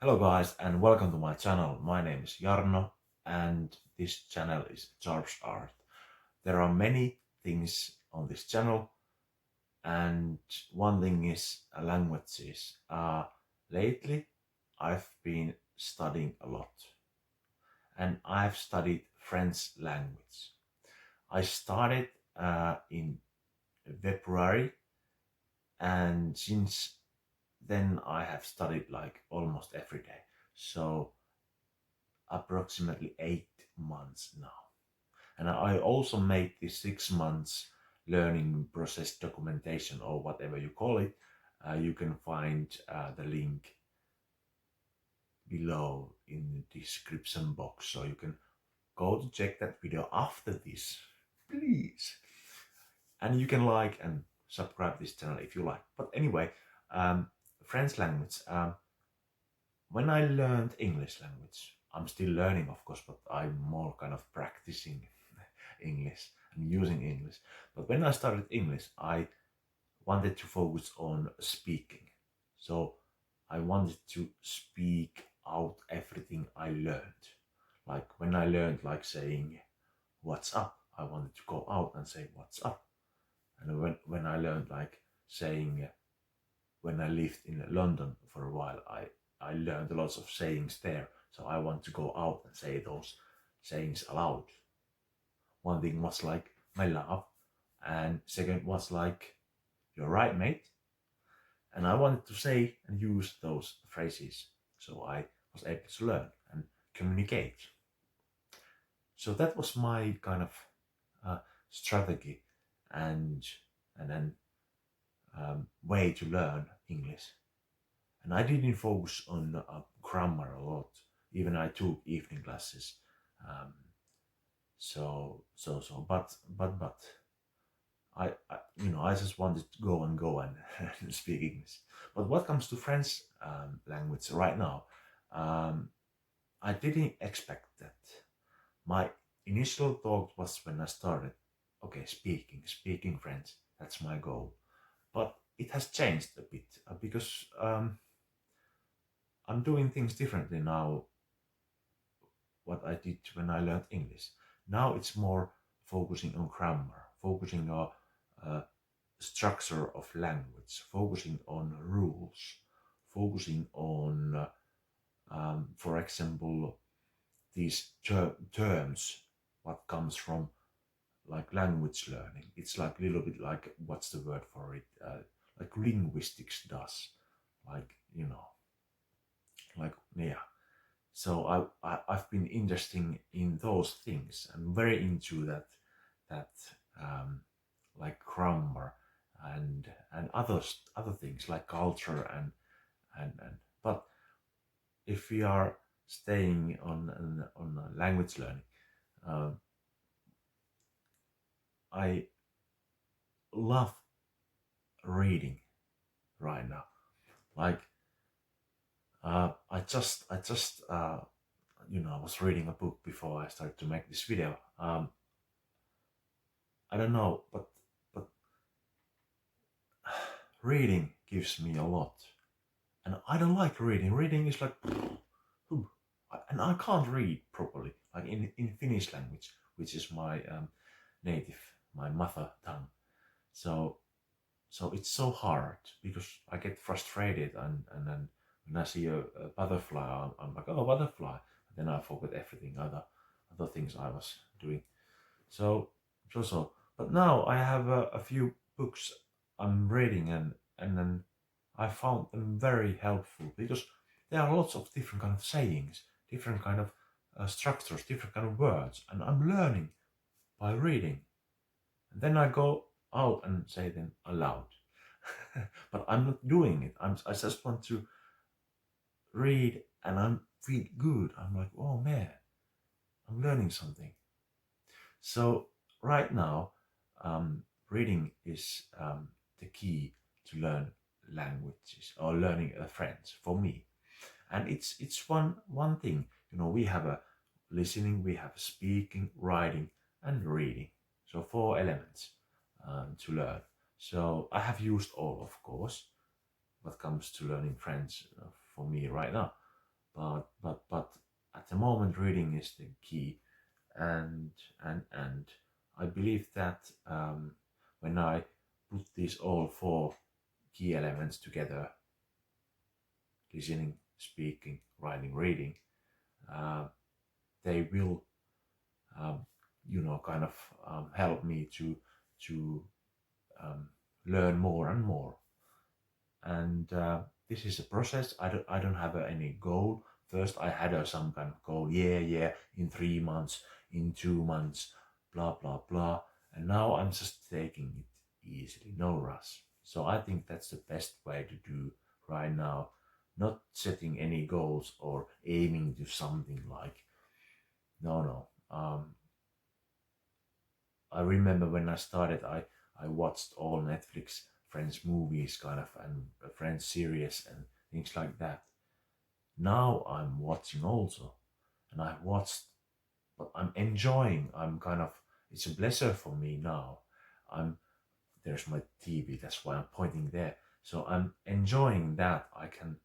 Hello guys and welcome to my channel. My name is Jarno and this channel is Sharp's Art. There are many things on this channel and one thing is languages. Lately I've been studying a lot and I've studied French language. I started in February and since then I have studied like almost every day. So approximately 8 months now. And I also made this 6 months learning process documentation or whatever you call it. You can find the link below in the description box. So you can go to check that video after this, please. And you can like and subscribe this channel if you like. But anyway, French language. When I learned English language, I'm still learning, of course, but I'm more kind of practicing English and using English. But when I started English, I wanted to focus on speaking. So I wanted to speak out everything I learned. Like when I learned like saying, "What's up?" I wanted to go out and say, "What's up?" And when I learned like saying, when I lived in London for a while, I learned lots of sayings there. So I want to go out and say those sayings aloud. One thing was like, "My love," and second was like, "You're right, mate." And I wanted to say and use those phrases. So I was able to learn and communicate. So that was my kind of strategy and then way to learn English. And I didn't focus on grammar a lot. Even I took evening classes. Um, but I just wanted to go and speak English. But what comes to French language right now, I didn't expect that. My initial thought was when I started, okay, speaking French, that's my goal. But it has changed a bit because I'm doing things differently now what I did when I learned English. Now it's more focusing on grammar, focusing on structure of language, focusing on rules, focusing on, for example, these terms, what comes from like language learning. It's like a little bit like, what's the word for it? Like linguistics does, like, like, yeah. So I've been interested in those things. I'm very into that like grammar and other things like culture and but if we are staying on language learning, uh, I love reading right now. Like I was reading a book before I started to make this video. I don't know, but reading gives me a lot, and I don't like reading. Reading is like, and I can't read properly, like in Finnish language, which is my native, my mother tongue. So it's so hard because I get frustrated and then when I see a butterfly, I'm like, oh, butterfly. Then I forget everything other things I was doing. So but now I have a few books I'm reading and then I found them very helpful because there are lots of different kind of sayings, different kind of structures, different kind of words, and I'm learning by reading. And then I go out and say them aloud. But I'm not doing it. I just want to read and I feel good. I'm like, oh man, I'm learning something. So right now, reading is the key to learn languages or learning French for me. And it's one thing. We have a listening, we have speaking, writing, and reading. So 4 elements to learn. So I have used all, of course, what comes to learning French for me right now. but at the moment reading is the key, and and I believe that when I put these all four key elements together, listening, speaking, writing, reading, uh, they will um, kind of help me to um, learn more and more. And this is a process. I don't have any goal. First I had some kind of goal, yeah, in 3 months, in 2 months, blah blah blah, and now I'm just taking it easily, no rush. So I think that's the best way to do right now, not setting any goals or aiming to something like, no. I remember when I started, I watched all Netflix Friends movies, kind of, and Friends series and things like that. Now I'm watching also, and I watched, but I'm enjoying. I'm kind of, it's a pleasure for me now. I'm There's my TV. That's why I'm pointing there. So I'm enjoying that. And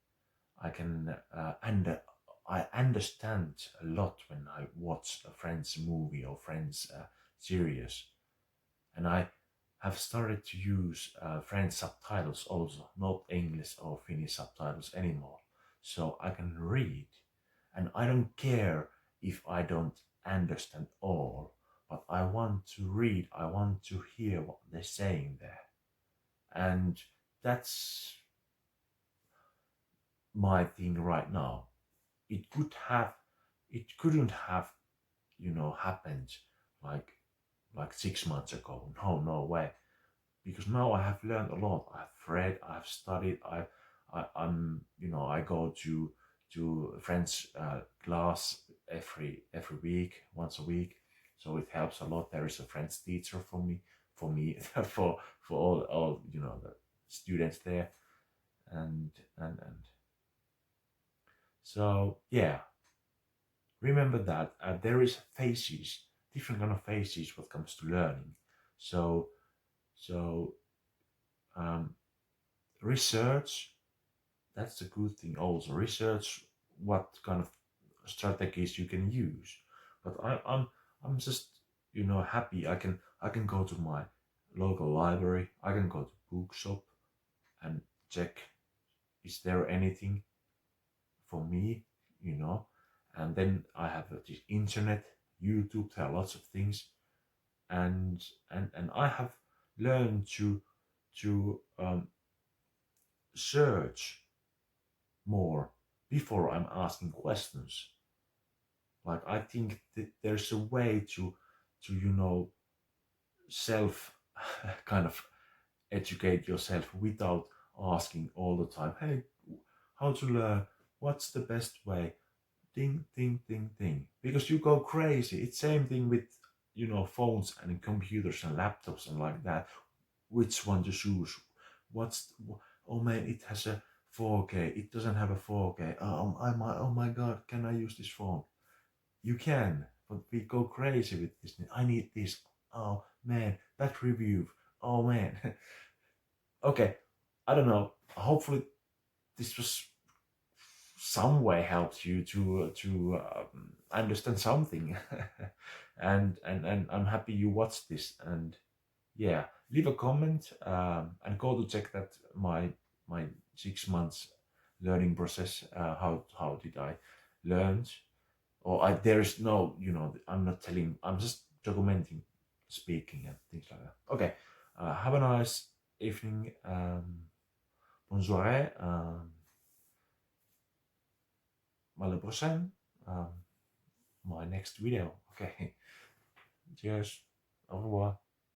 I understand a lot when I watch a Friends movie or Friends series, and I have started to use French subtitles also, not English or Finnish subtitles anymore. So I can read, and I don't care if I don't understand all, but I want to read, I want to hear what they're saying there. And that's my thing right now. It could have, it couldn't have, happened like 6 months ago. No, no way, because now I have learned a lot. I've read, I've studied, I go to French class every week, once a week, so it helps a lot. There is a French teacher for me, for all the students there, and so yeah. Remember that there is phases, different kind of phases when it comes to learning. So so um, research, that's a good thing also. Research what kind of strategies you can use. But I'm just happy. I can go to my local library. I can go to bookshop and check, is there anything for me, you know. And then I have the internet, YouTube. There are lots of things, and I have learned to search more before I'm asking questions. Like, I think that there's a way to self kind of educate yourself without asking all the time, hey, how to learn, what's the best way, ding ding ding ding, because you go crazy. It's same thing with phones and computers and laptops and like that. Which one to choose? Oh man, it has a 4K, it doesn't have a 4K. Oh my god, can I use this phone? You can, but we go crazy with this. I need this. Oh man, that review. Oh man. Okay, I don't know. Hopefully, this was some way helps you to understand something. And I'm happy you watched this. And yeah, leave a comment, and go to check that my 6 months learning process. How did I learn? Or there is no, I'm not telling, I'm just documenting speaking and things like that. Okay, have a nice evening. Bonne soirée. À la prochaine. My next video. Okay. Cheers. Au revoir.